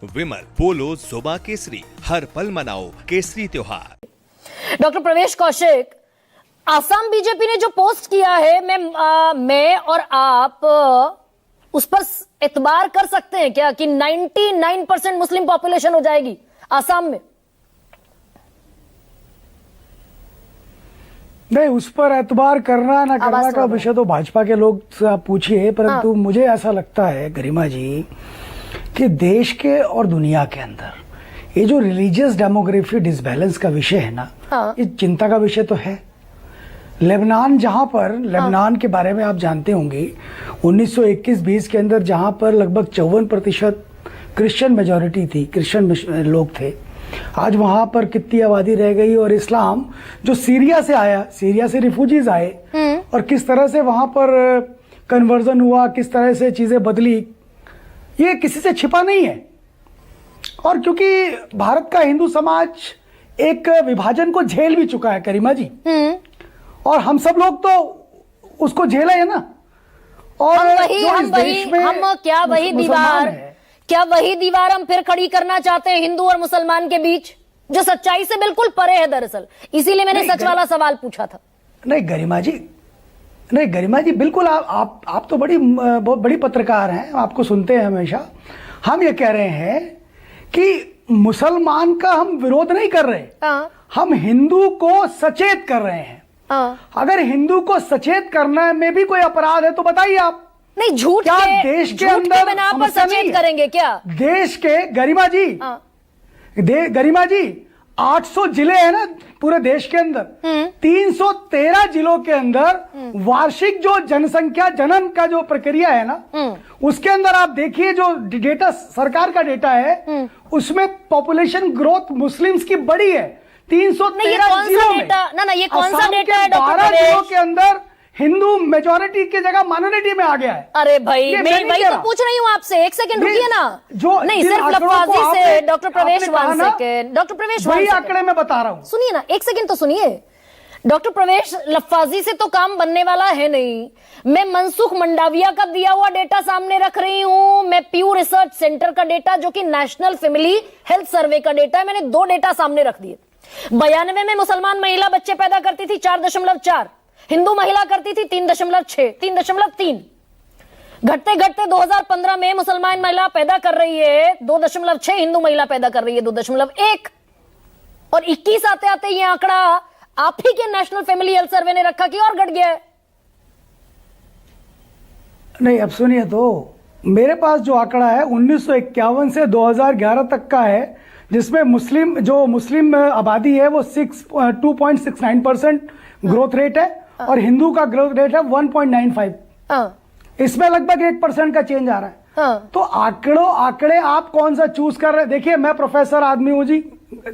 विमल पोलो जुबा केसरी, हर पल मनाओ केसरी त्योहार। डॉक्टर प्रवेश कौशिक, आसाम बीजेपी ने जो पोस्ट किया है, मैं और आप उस पर एतबार कर सकते हैं क्या कि 99% मुस्लिम पॉपुलेशन हो जाएगी आसाम में? नहीं, उस पर एतबार करना ना करना का विषय तो भाजपा के लोग से आप पूछिए, परंतु मुझे ऐसा लगता है गरिमा जी कि देश के और दुनिया के अंदर ये जो रिलीजियस डेमोग्राफी डिसबैलेंस का विषय है ना, ये चिंता का विषय तो है। लेबनान, जहां पर लेबनान के बारे में आप जानते होंगे 1921-20 के अंदर जहां पर लगभग 54% क्रिश्चियन मेजॉरिटी थी, क्रिश्चियन लोग थे, आज वहां पर कितनी आबादी रह गई। और इस्लाम जो सीरिया से आया, सीरिया से रिफ्यूजीज आए और किस तरह से वहां पर कन्वर्जन हुआ, किस तरह से चीजें बदली, ये किसी से छिपा नहीं है। और क्योंकि भारत का हिंदू समाज एक विभाजन को झेल भी चुका है करीमा जी, और हम सब लोग तो उसको झेला है ना। और क्या वही दीवार हम फिर खड़ी करना चाहते हैं हिंदू और मुसलमान के बीच, जो सच्चाई से बिल्कुल परे है दरअसल? इसीलिए मैंने सच वाला सवाल पूछा था। नहीं गरिमा जी, बिल्कुल आप तो बहुत बड़ी पत्रकार हैं, आपको सुनते हैं हमेशा। हम ये कह रहे हैं कि मुसलमान का हम विरोध नहीं कर रहे, हम हिंदू को सचेत कर रहे हैं। अगर हिंदू को सचेत करने में भी कोई अपराध है तो बताइए आप। नहीं, झूठ क्या देश के अंदर बिना पर सचेत करेंगे क्या? देश के गरिमा जी 800 जिले हैं ना पूरे देश के अंदर, 313 जिलों के अंदर वार्षिक जो जनसंख्या जनन का जो प्रक्रिया है ना, उसके अंदर आप देखिए जो डेटा सरकार का डेटा है, उसमें पॉपुलेशन ग्रोथ मुस्लिम्स की बड़ी है 313 जिलों में। ये कौन सा डेटा है? 12 जिलों के अंदर हिंदू मेजॉरिटी की जगह माइनॉरिटी में आ गया है। अरे भाई, मैं वही तो पूछ रही हूँ आपसे। एक सेकंड रुकिए ना। जो नहीं, सिर्फ लफ्ज़ी से डॉक्टर प्रवेश, डॉक्टर प्रवेश वही आंकड़े में बता रहा हूँ। सुनिए ना, एक सेकंड तो सुनिए डॉक्टर प्रवेश, लफ्ज़ी से तो काम बनने वाला है नहीं। मैं मनसुख मंडाविया का दिया हुआ डेटा सामने रख रही हूँ, मैं प्यू रिसर्च सेंटर का डेटा जो कि नेशनल फैमिली हेल्थ सर्वे का डेटा है, मैंने दो डेटा सामने रख दिए। 92 में मुसलमान महिला बच्चे पैदा करती थी 4.4, हिंदू महिला करती थी 3.6, 3.3। घटते घटते 2015 में मुसलमान महिला पैदा कर रही है 2.6, हिंदू महिला पैदा कर रही है 2.1, और 21 आते आते ये आंकड़ा आप ही के नेशनल फैमिली हेल्थ सर्वे ने रखा कि और घट गया है। नहीं, अब सुनिए तो, मेरे पास जो आंकड़ा है 1951 से 2011 तक का है, जिसमें मुस्लिम आबादी है वो 2.69% ग्रोथ रेट है और हिंदू का ग्रोथ रेट है 1.95। इसमें लगभग 1% का चेंज आ रहा है। तो आंकड़े आप कौन सा चूज कर रहे हैं? देखिए, मैं प्रोफेसर आदमी हूँ जी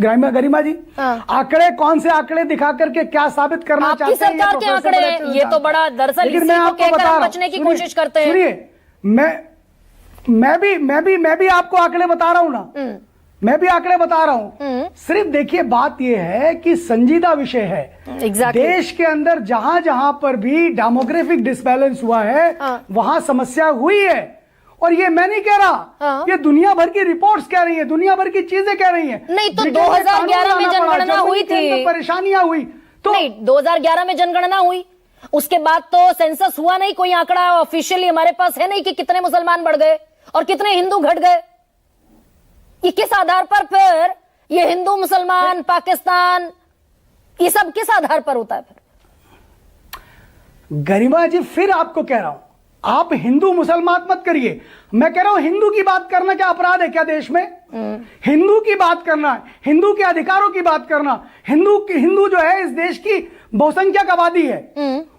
गरिमा जी, आंकड़े कौन से आंकड़े दिखा करके क्या साबित करना चाहते हैं? सरकार के आंकड़े, ये तो बड़ा दरअसल इसी को कहकर बचने की कोशिश करते हैं। सुनिए, मैं भी आपको आंकड़े बता रहा हूँ ना, मैं भी आंकड़े बता रहा हूं। सिर्फ देखिए, बात यह है कि संजीदा विषय है। देश के अंदर जहां जहां पर भी डेमोग्राफिक डिसबैलेंस हुआ है, वहां समस्या हुई है। और ये मैं नहीं कह रहा, ये दुनिया भर की रिपोर्ट्स कह रही है, दुनिया भर की चीजें कह रही हैं। नहीं तो 2011 में जनगणना हुई थी, परेशानियां हुई तो नहीं, 2011 में जनगणना हुई, उसके बाद तो सेंसस हुआ नहीं, कोई आंकड़ा ऑफिशियली हमारे पास है नहीं कि कितने मुसलमान बढ़ गए और कितने हिंदू घट गए। ये किस आधार पर फिर ये हिंदू मुसलमान पाकिस्तान ये सब किस आधार पर होता है फिर? गरिमा जी, फिर आपको कह रहा हूं, आप हिंदू मुसलमान मत करिए। मैं कह रहा हूं, हिंदू की बात करना क्या अपराध है क्या देश में? हिंदू की बात करना, हिंदू के अधिकारों की बात करना, हिंदू जो है इस देश की बहुसंख्यक आबादी है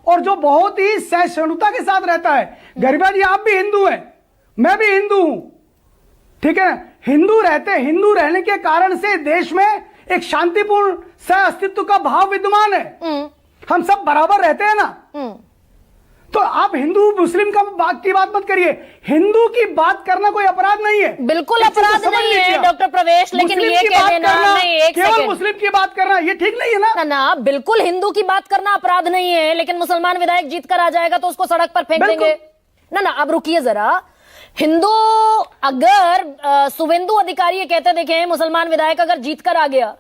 और जो बहुत ही सहिष्णुता के साथ रहता है। गरिमा जी, आप भी हिंदू हैं, मैं भी हिंदू हूं, ठीक है? हिंदू रहने के कारण से देश में एक शांतिपूर्ण सह अस्तित्व का भाव विद्यमान है। हम सब बराबर रहते हैं ना। तो आप हिंदू मुस्लिम की बात मत करिए। हिंदू की बात करना कोई अपराध नहीं है, बिल्कुल अपराध नहीं है डॉक्टर प्रवेश, लेकिन ये कह देना नहीं, केवल मुस्लिम की बात करना ये ठीक नहीं है ना। बिल्कुल हिंदू की बात करना अपराध नहीं है, लेकिन मुसलमान विधायक जीत कर आ जाएगा तो उसको सड़क पर फेंक देंगे ना। अब रुकिए जरा, हिंदू अगर शुभेंदु अधिकारी ये कहते देखे हैं, मुसलमान विधायक अगर जीत कर आ गया,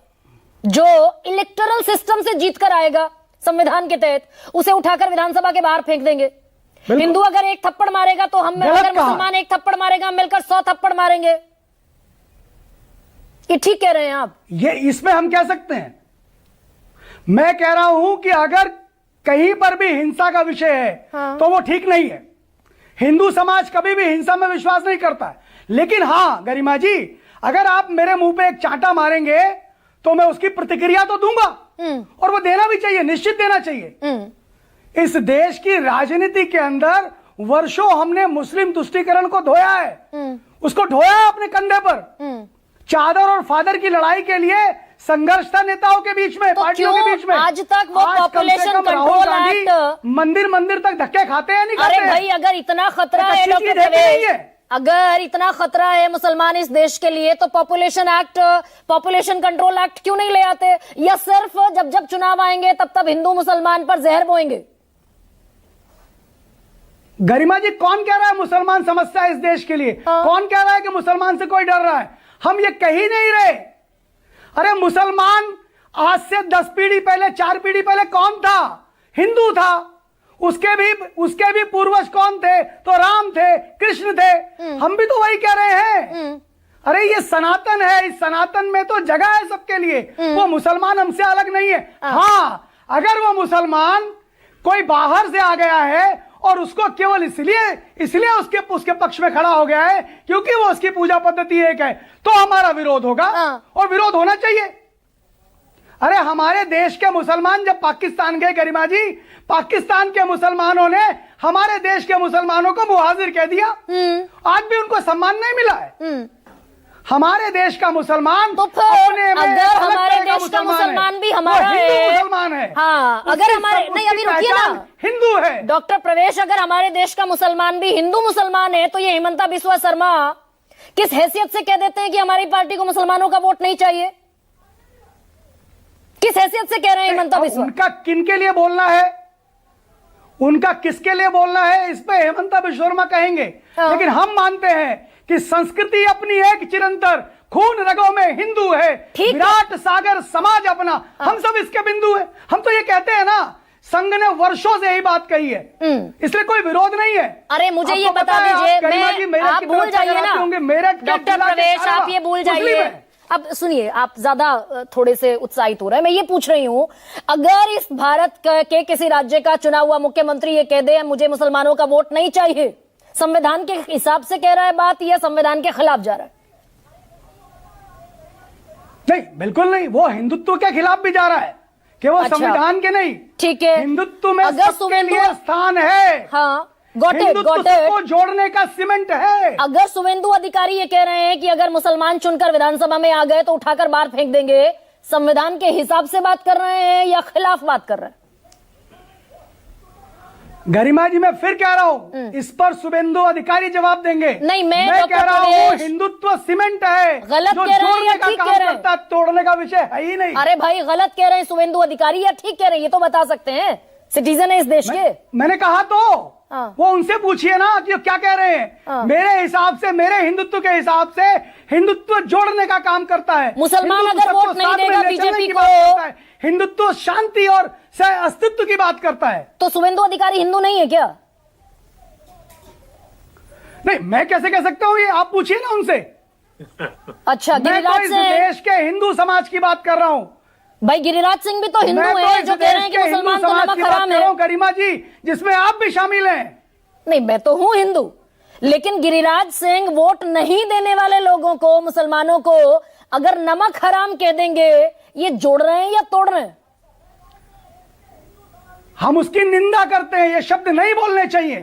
जो इलेक्टोरल सिस्टम से जीत कर आएगा संविधान के तहत, उसे उठाकर विधानसभा के बाहर फेंक देंगे। हिंदू अगर एक थप्पड़ मारेगा तो हम, अगर मुसलमान एक थप्पड़ मारेगा, हम मिलकर 100 थप्पड़ मारेंगे। ये ठीक कह रहे हैं आप? ये इसमें हम कह सकते हैं। मैं कह रहा हूं कि अगर कहीं पर भी हिंसा का विषय है तो वो ठीक नहीं है। हिंदू समाज कभी भी हिंसा में विश्वास नहीं करता है। लेकिन हां गरिमा जी, अगर आप मेरे मुंह पे एक चांटा मारेंगे तो मैं उसकी प्रतिक्रिया तो दूंगा, और वो देना भी चाहिए, निश्चित देना चाहिए। इस देश की राजनीति के अंदर वर्षों हमने मुस्लिम तुष्टीकरण को धोया है, उसको ढोया है अपने कंधे पर। चादर और फादर की लड़ाई के लिए संघर्ष था नेताओं के बीच में, तो पार्टियों के बीच में। आज तक वो पॉपुलेशन कंट्रोल एक्ट, मंदिर मंदिर तक धक्के खाते हैं, नहीं खाते? अरे भाई, अगर इतना खतरा है डॉक्टर प्रवेश, अगर इतना खतरा है मुसलमान इस देश के लिए, तो पॉपुलेशन कंट्रोल एक्ट क्यों नहीं ले आते? या सिर्फ जब जब चुनाव आएंगे तब तब हिंदू मुसलमान पर जहर बोएंगे? गरिमा जी, कौन कह रहा है मुसलमान समस्या है इस देश के लिए? कौन कह रहा है कि मुसलमान से कोई डर रहा है? हम ये कह ही नहीं रहे। अरे मुसलमान आज से 10 पीढ़ी पहले, 4 पीढ़ी पहले कौन था? हिंदू था। उसके भी पूर्वज कौन थे? तो राम थे, कृष्ण थे। हम भी तो वही कह रहे हैं। अरे ये सनातन है, इस सनातन में तो जगह है सबके लिए। वो मुसलमान हमसे अलग नहीं है। हाँ, अगर वो मुसलमान कोई बाहर से आ गया है और उसको केवल इसलिए उसके पक्ष में खड़ा हो गया है क्योंकि वो उसकी पूजा पद्धति एक है, तो हमारा विरोध होगा, और विरोध होना चाहिए। अरे हमारे देश के मुसलमान जब पाकिस्तान गए गरिमा जी, पाकिस्तान के मुसलमानों ने हमारे देश के मुसलमानों को मुहाजिर कह दिया। आज भी उनको सम्मान नहीं मिला है। हमारे देश का मुसलमान तो फिर अगर हमारे देश का मुसलमान भी हमारा है, मुसलमान है, हाँ, अगर हमारे, नहीं अभी रुकिए ना, हिंदू है डॉक्टर प्रवेश, अगर हमारे देश का मुसलमान भी हिंदू मुसलमान है, तो ये हिमंता बिस्वा शर्मा किस हैसियत से कह देते हैं कि हमारी पार्टी को मुसलमानों का वोट नहीं चाहिए? किस हैसियत से कह रहे हैं हिमंता बिस्वा? उनका किनके लिए बोलना है, उनका किसके लिए बोलना है, इस पे हेमंता बिस्वा शर्मा कहेंगे। लेकिन हम मानते हैं कि संस्कृति अपनी एक चिरंतर, खून रगों में हिंदू है, विराट सागर समाज अपना, हम सब इसके बिंदु है। हम तो ये कहते हैं ना, संघ ने वर्षों से यही बात कही है, इसलिए कोई विरोध नहीं है। अरे मुझे ये बता दीजिए, आप भूल जाइए ना डॉक्टर प्रवेश, आप ये भूल जाइए। अब सुनिए, आप ज्यादा थोड़े से उत्साहित हो रहे हैं। मैं ये पूछ रही हूं, अगर इस भारत के किसी राज्य का चुना हुआ मुख्यमंत्री ये कह दे मुझे मुसलमानों का वोट नहीं चाहिए, संविधान के हिसाब से कह रहा है बात या संविधान के खिलाफ जा रहा है? नहीं, बिल्कुल नहीं, वो हिंदुत्व के खिलाफ भी जा रहा है कि वो संविधान के नहीं। ठीक है, हिंदुत्व में सबके लिए स्थान है। हाँ, हिंदुत्व को जोड़ने का सीमेंट है। अगर शुभेंदु अधिकारी ये कह रहे हैं कि अगर मुसलमान चुनकर विधानसभा में आ गए तो उठाकर बाहर फेंक देंगे, संविधान के हिसाब से बात कर रहे हैं या खिलाफ बात कर रहे हैं? गरिमा जी, मैं फिर कह रहा हूं, इस पर शुभेंदु अधिकारी जवाब देंगे। नहीं, मैं कह रहा हूं हिंदुत्व सीमेंट है, गलत कह रहे हैं या ठीक कह रहे हैं? तोड़ने का विषय है ही नहीं। अरे भाई, गलत कह रहे हैं शुभेंदु अधिकारी या ठीक कह रहे हैं, ये तो बता सकते हैं, सिटीजन है इस देश के। मैंने कहा तो वो उनसे पूछिए ना कि क्या कह रहे हैं। मेरे हिसाब से, मेरे हिंदुत्व के हिसाब से हिंदुत्व जोड़ने का काम करता है। मुसलमान अगर वोट नहीं देगा बीजेपी को, हिंदुत्व शांति और अस्तित्व की बात करता है। तो शुभेंदु अधिकारी हिंदू नहीं है क्या? नहीं, मैं कैसे कह सकता हूँ, ये आप पूछिए ना उनसे। अच्छा, गिरिराज सिंह, देश के हिंदू समाज की बात कर रहा हूँ भाई। गिरिराज सिंह भी तो हिंदू है, जो कह रहे हैं कि मुसलमान तो नमक हराम है। गरिमा जी, जिसमें आप भी शामिल हैं। नहीं, मैं तो हूं हिंदू, लेकिन गिरिराज सिंह वोट नहीं देने वाले लोगों को, मुसलमानों को अगर नमक हराम कह देंगे, ये जोड़ रहे हैं या तोड़ रहे हैं? हम उसकी निंदा करते हैं, ये शब्द नहीं बोलने चाहिए,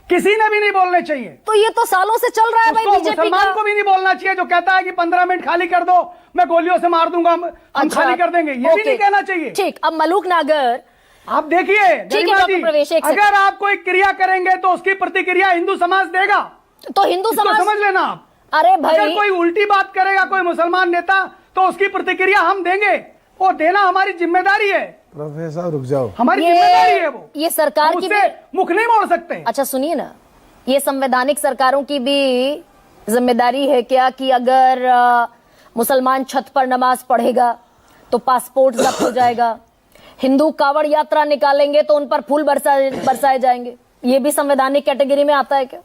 किसी ने भी नहीं बोलने चाहिए। तो ये तो सालों से चल रहा है भाई बीजेपी का। मुसलमान को भी नहीं बोलना चाहिए जो कहता है कि 15 मिनट खाली कर दो, मैं गोलियों से मार दूंगा, हम खाली कर देंगे, ये भी नहीं कहना चाहिए। ठीक, अब मलूक नागर, आप देखिए अगर आप कोई क्रिया करेंगे तो उसकी प्रतिक्रिया हिंदू समाज देगा, तो हिंदू समाज समझ लेना आप। अरे भाई, अगर कोई उल्टी बात करेगा कोई मुसलमान नेता, तो उसकी प्रतिक्रिया हम देंगे, वो देना हमारी जिम्मेदारी है। प्रोफेसर रुक जाओ, हमारी जिम्मेदारी है वो। ये सरकार की मुख नहीं मोड़ सकते। अच्छा सुनिए ना, ये संवैधानिक सरकारों की भी जिम्मेदारी है क्या कि अगर मुसलमान छत पर नमाज पढ़ेगा तो पासपोर्ट जब्त हो जाएगा, हिंदू कावड़ यात्रा निकालेंगे तो उन पर फूल बरसाए जाएंगे? ये भी संवैधानिक कैटेगरी में आता है क्या?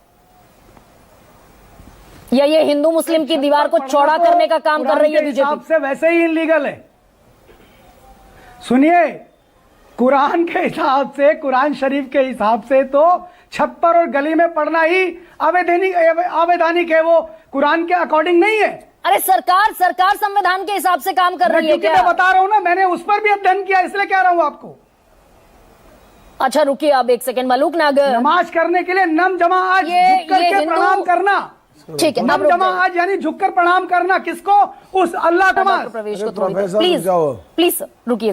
या ये हिंदू मुस्लिम की दीवार को चौड़ा करने का काम कर रही है बीजेपी? से वैसे ही इलीगल है। सुनिए, कुरान के हिसाब से, कुरान शरीफ के हिसाब से तो छप्पर और गली में पढ़ना ही अवैधानिक है, वो कुरान के अकॉर्डिंग नहीं है। अरे सरकार संविधान के हिसाब से काम कर रही है क्या? मैं बता रहा हूं ना, मैंने उस पर भी अध्ययन किया, इसलिए कह रहा हूं आपको। अच्छा रुकिए आप एक सेकंड। मलूक नागर, नमाज करने के लिए नम जमा आज झुक करके प्रणाम करना, ठीक है, नम जमा आज यानी झुककर प्रणाम करना किसको? उस अल्लाह को। प्रवेश को प्लीज रुकिए।